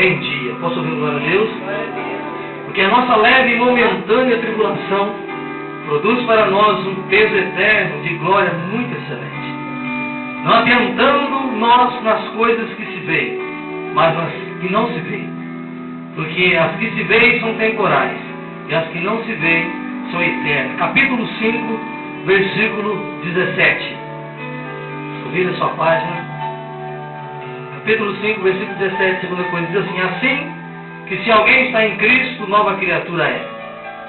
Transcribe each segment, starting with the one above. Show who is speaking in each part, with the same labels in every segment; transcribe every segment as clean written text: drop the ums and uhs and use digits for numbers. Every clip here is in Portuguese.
Speaker 1: em dia. Posso ouvir glória a Deus? Porque a nossa leve e momentânea tribulação produz para nós um peso eterno de glória muito excelente. Não atentando nós nas coisas que se veem, mas nas que não se veem. Porque as que se veem são temporais, e as que não se veem são eternas. Capítulo 5, versículo 17. Vira a sua página. Capítulo 5, versículo 17, segunda coisa, diz assim: assim que se alguém está em Cristo, nova criatura é.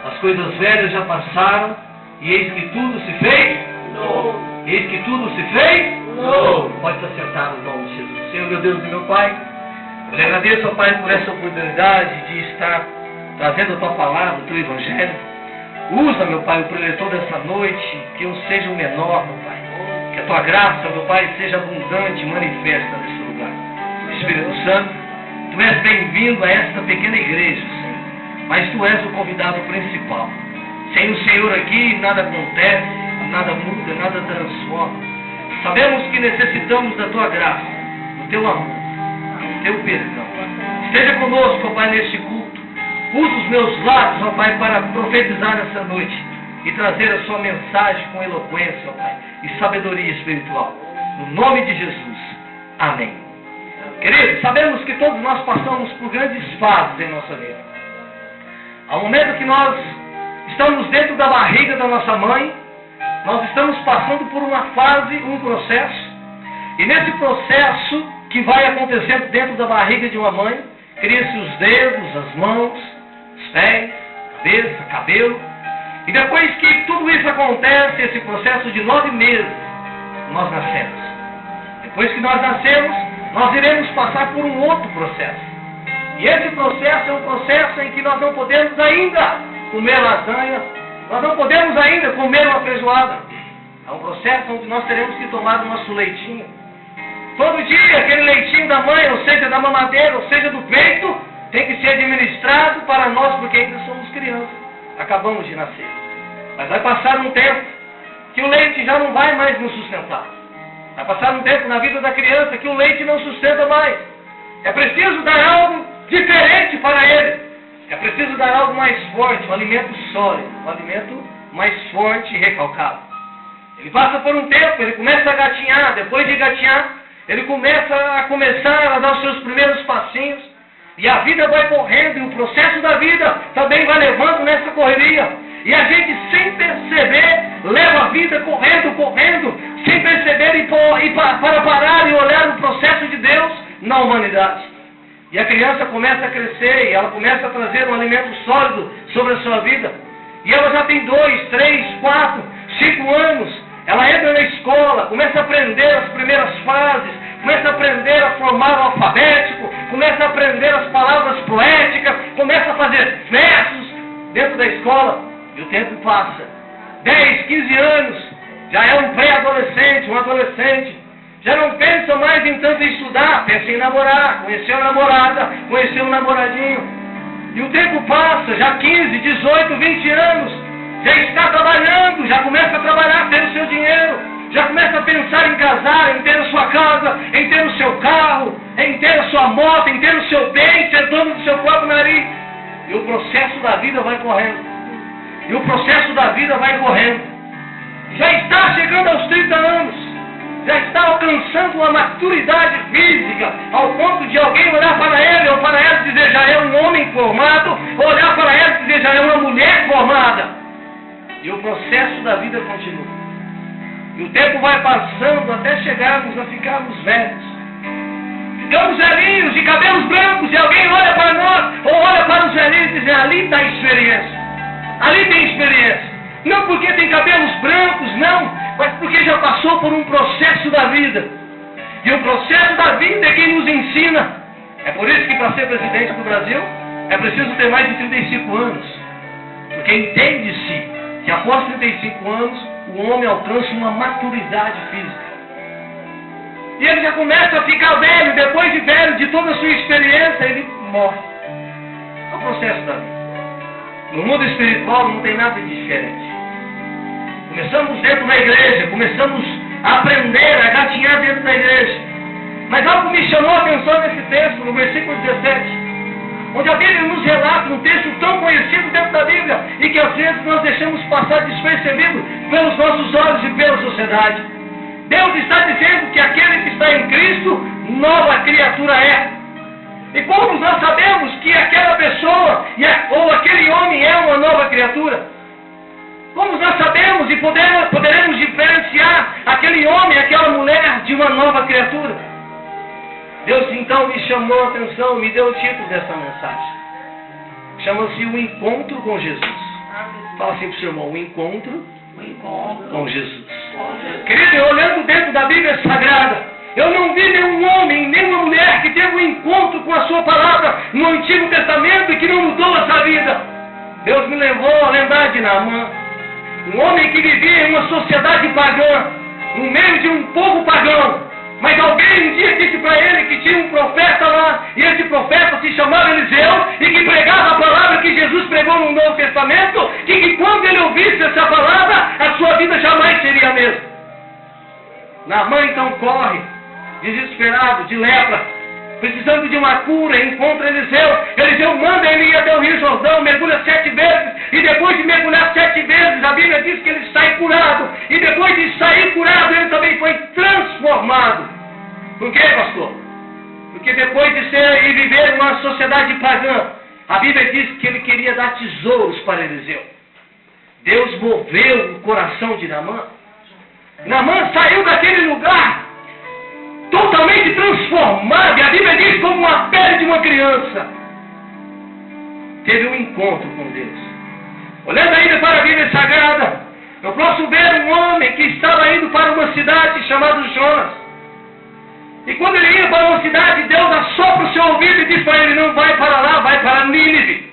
Speaker 1: As coisas velhas já passaram, e eis que tudo se fez? Não. Eis que tudo se fez? Não. Pode se acertar no nome de Jesus. Senhor, meu Deus e meu Pai, eu lhe agradeço, ó Pai, por essa oportunidade de estar trazendo a Tua palavra, o Teu Evangelho. Usa, meu Pai, o preletor dessa noite, que eu seja o menor, meu Pai. Que a Tua graça, meu Pai, seja abundante e manifesta nesse lugar. Espírito Santo, Tu és bem-vindo a esta pequena igreja, Senhor. Mas Tu és o convidado principal. Sem o Senhor aqui, nada acontece, nada muda, nada transforma. Sabemos que necessitamos da Tua graça, do Teu amor, do Teu perdão. Esteja conosco, ó Pai, neste culto. Usa os meus lábios, ó Pai, para profetizar nessa noite e trazer a Sua mensagem com eloquência, ó Pai, e sabedoria espiritual. No nome de Jesus. Amém. Queridos, sabemos que todos nós passamos por grandes fases em nossa vida. Ao momento que nós estamos dentro da barriga da nossa mãe, nós estamos passando por uma fase, um processo. E nesse processo que vai acontecendo dentro da barriga de uma mãe, cria-se os dedos, as mãos, os pés, cabeça, cabelo. E depois que tudo isso acontece, esse processo de 9 meses, nós nascemos. Depois que nós nascemos, nós iremos passar por um outro processo. E esse processo é um processo em que nós não podemos ainda comer lasanha, nós não podemos ainda comer uma feijoada. É um processo onde nós teremos que tomar o nosso leitinho. Todo dia, aquele leitinho da mãe, ou seja, da mamadeira, ou seja, do peito, tem que ser administrado para nós, porque ainda somos crianças. Acabamos de nascer. Mas vai passar um tempo que o leite já não vai mais nos sustentar. Vai passar um tempo na vida da criança que o leite não sustenta mais. É preciso dar algo diferente para ele. É preciso dar algo mais forte, um alimento sólido, um alimento mais forte e recalcado. Ele passa por um tempo, ele começa a gatinhar. Depois de gatinhar, ele começa a dar os seus primeiros passinhos. E a vida vai correndo, e o processo da vida também vai levando nessa correria. E a gente, sem perceber, leva a vida correndo, sem perceber e para parar e olhar o processo de Deus na humanidade. E a criança começa a crescer, e ela começa a trazer um alimento sólido sobre a sua vida. E ela já tem 2, 3, 4, 5 anos. Ela entra na escola, começa a aprender as primeiras fases, começa a aprender a formar o alfabético, começa a aprender as palavras poéticas, começa a fazer versos dentro da escola. E o tempo passa. 10, 15 anos, já é um pré-adolescente, um adolescente. Já não pensa mais em tanto estudar, pensa em namorar, conhecer uma namorada, conhecer um namoradinho. E o tempo passa, já 15, 18, 20 anos, já está trabalhando, já começa a trabalhar, ter o seu dinheiro, já começa a pensar em casar, em ter a sua casa, em ter o seu carro, em ter a sua moto, em ter o seu bem, ser dono do seu próprio nariz. E o processo da vida vai correndo. E o processo da vida vai correndo. Já está chegando aos 30 anos. Já está alcançando uma maturidade física, ao ponto de alguém olhar para ele ou para ela e dizer: já é um homem formado, olhar para ela e dizer: já é uma mulher formada. E o processo da vida continua. E o tempo vai passando até chegarmos a ficarmos velhos. Ficamos velhinhos, de cabelos brancos, e alguém olha para nós, ou olha para os velhinhos e diz: ali está a experiência. Ali tem experiência. Não porque tem cabelos brancos, não, mas porque já passou por um processo da vida. E o processo da vida é quem nos ensina. É por isso que para ser presidente do Brasil é preciso ter mais de 35 anos. Porque entende-se que após 35 anos o homem alcança uma maturidade física. E ele já começa a ficar velho, depois de velho, de toda a sua experiência, ele morre. É o processo da vida. No mundo espiritual não tem nada de diferente. Começamos dentro da igreja, começamos a aprender, a gatinhar dentro da igreja. Mas algo me chamou a atenção nesse texto, no versículo 17. Bíblia nos relata um texto tão conhecido dentro da Bíblia e que às vezes nós deixamos passar despercebido pelos nossos olhos e pela sociedade. Deus está dizendo que aquele que está em Cristo, nova criatura é. E como nós sabemos que aquela pessoa ou aquele homem é uma nova criatura? Como nós sabemos e poderemos diferenciar aquele homem, aquela mulher de uma nova criatura? Deus então me chamou a atenção, me deu o título dessa mensagem. Chama-se O Encontro com Jesus. Fala assim para o seu irmão, o encontro com Jesus. Querido, olhando dentro da Bíblia Sagrada, eu não vi nenhum homem, nenhuma mulher que teve um encontro com a sua palavra no Antigo Testamento e que não mudou a sua vida. Deus me levou a lembrar de Naamã, um homem que vivia em uma sociedade pagã, no meio de um povo pagão. Mas alguém um dia disse para ele que tinha um profeta lá, e esse profeta se chamava Eliseu, e que pregava a palavra que Jesus pregou no Novo Testamento, e que quando ele ouvisse essa palavra, a sua vida jamais seria a mesma. Naamã então corre, desesperado, de lepra, precisando de uma cura, encontra Eliseu. Eliseu manda ele ir até o Rio Jordão, mergulha 7 vezes, e depois de mergulhar 7 vezes, a Bíblia diz que ele sai curado, e depois de sair curado, ele também foi transformado. Por quê, pastor? Porque depois de ser e viver numa sociedade pagã, a Bíblia diz que ele queria dar tesouros para Eliseu. Deus moveu o coração de Naamã. Naamã saiu daquele lugar totalmente transformado, e a Bíblia diz como a pele de uma criança. Teve um encontro com Deus. Olhando ainda para a Bíblia Sagrada, eu posso ver um homem que estava indo para uma cidade chamada Jonas. E quando ele ia para uma cidade, Deus assopra o seu ouvido e diz para ele: não vai para lá, vai para Nínive.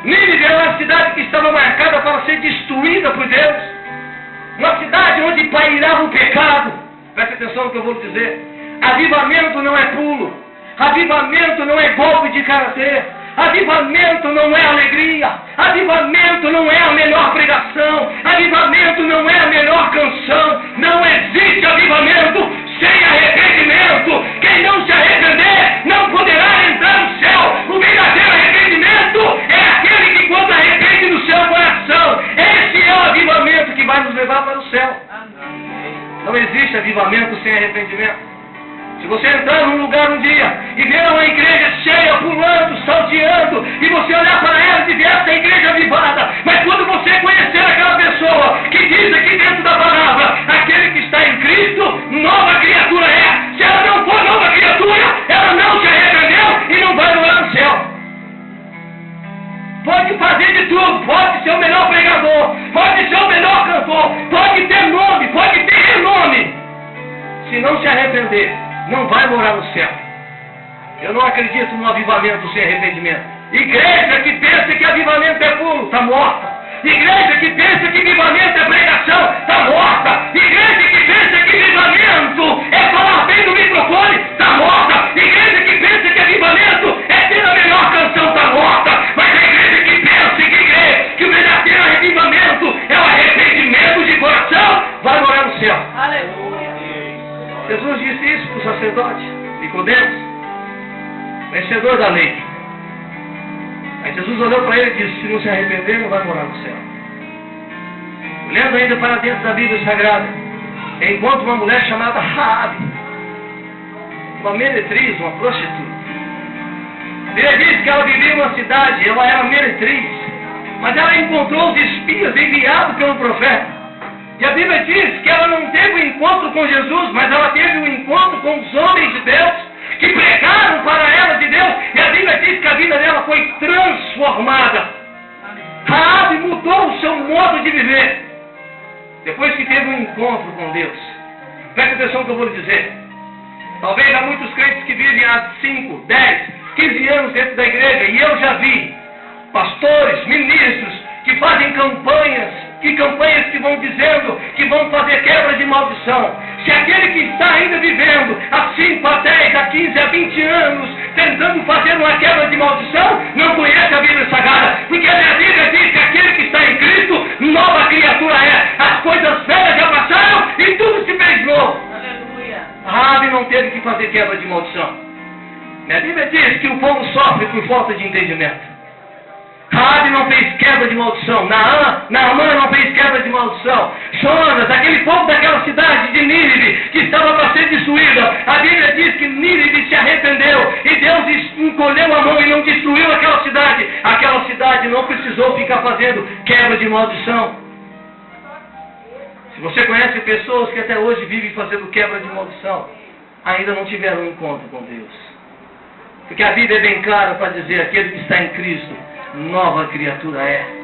Speaker 1: Nínive era uma cidade que estava marcada para ser destruída por Deus. Uma cidade onde pairava o pecado. Preste atenção no que eu vou dizer. Avivamento não é pulo. Avivamento não é golpe de karatê. Avivamento não é alegria. Avivamento não é a melhor pregação. Avivamento não é a melhor canção. Não existe avivamento sem arrependimento. Quem não se arrepender não poderá entrar no céu. O verdadeiro arrependimento é aquele que quando arrepende no seu coração. Esse é o avivamento que vai nos levar para o céu. Não existe avivamento sem arrependimento. Se você entrar num lugar um dia e ver uma igreja cheia, pulando, salteando, e você olhar para ela e dizer: essa igreja avivada, mas quando você conhecer aquela pessoa que diz aqui dentro da palavra, aquele que está em Cristo, nova criatura é. Se ela não for nova criatura, ela não se arrependeu e não vai morar no céu. Pode fazer de tudo, pode ser o melhor pregador, pode ser o melhor cantor, pode ter nome, pode ter renome. Se não se arrepender, não vai morar no céu. Eu não acredito no avivamento sem arrependimento. Igreja que pensa que avivamento é pulo, está morta. Igreja que pensa que avivamento é pregação, está morta. Igreja que pensa que avivamento é falar bem no microfone, está morta. Igreja que pensa que avivamento é ter a melhor canção, está morta. Mas a igreja que pensa e que crê que o verdadeiro avivamento é o arrependimento de coração, vai morar no céu. Aleluia. Jesus disse isso para o sacerdote Nicodemos, vencedor da lei. Aí Jesus olhou para ele e disse: se não se arrepender, não vai morar no céu. Olhando ainda para dentro da Bíblia Sagrada, encontra uma mulher chamada Raabe, uma meretriz, uma prostituta. Ele disse que ela vivia em uma cidade, ela era meretriz, mas ela encontrou os espias enviados pelo profeta. E a Bíblia diz que ela não teve um encontro com Jesus, mas ela teve um encontro com os homens de Deus, que pregaram para ela de Deus, e a Bíblia diz que a vida dela foi transformada. Raabe mudou o seu modo de viver, depois que teve um encontro com Deus. Preste atenção no que eu vou lhe dizer. Talvez há muitos crentes que vivem há 5, 10, 15 anos dentro da igreja, e eu já vi pastores, ministros, que fazem campanhas que vão dizendo que vão fazer quebra de maldição. Se aquele que está ainda vivendo há 5, a 10, a 15, a 20 anos, tentando fazer uma quebra de maldição, não conhece a Bíblia Sagrada, porque a minha Bíblia diz que aquele que está em Cristo, nova criatura é. As coisas velhas já passaram e tudo se fez novo. Aleluia. Raabe não teve que fazer quebra de maldição. Minha Bíblia diz que o povo sofre sofre por falta de entendimento. Raabe não fez quebra de maldição. Naamã não fez quebra de maldição. Jonas, aquele povo daquela cidade de Nínive, que estava para ser destruída, a Bíblia diz que Nínive se arrependeu, e Deus encolheu a mão e não destruiu aquela cidade. Aquela cidade não precisou ficar fazendo quebra de maldição. Se você conhece pessoas que até hoje vivem fazendo quebra de maldição, ainda não tiveram um encontro com Deus. Porque a Bíblia é bem clara para dizer: aquele que está em Cristo, nova criatura é.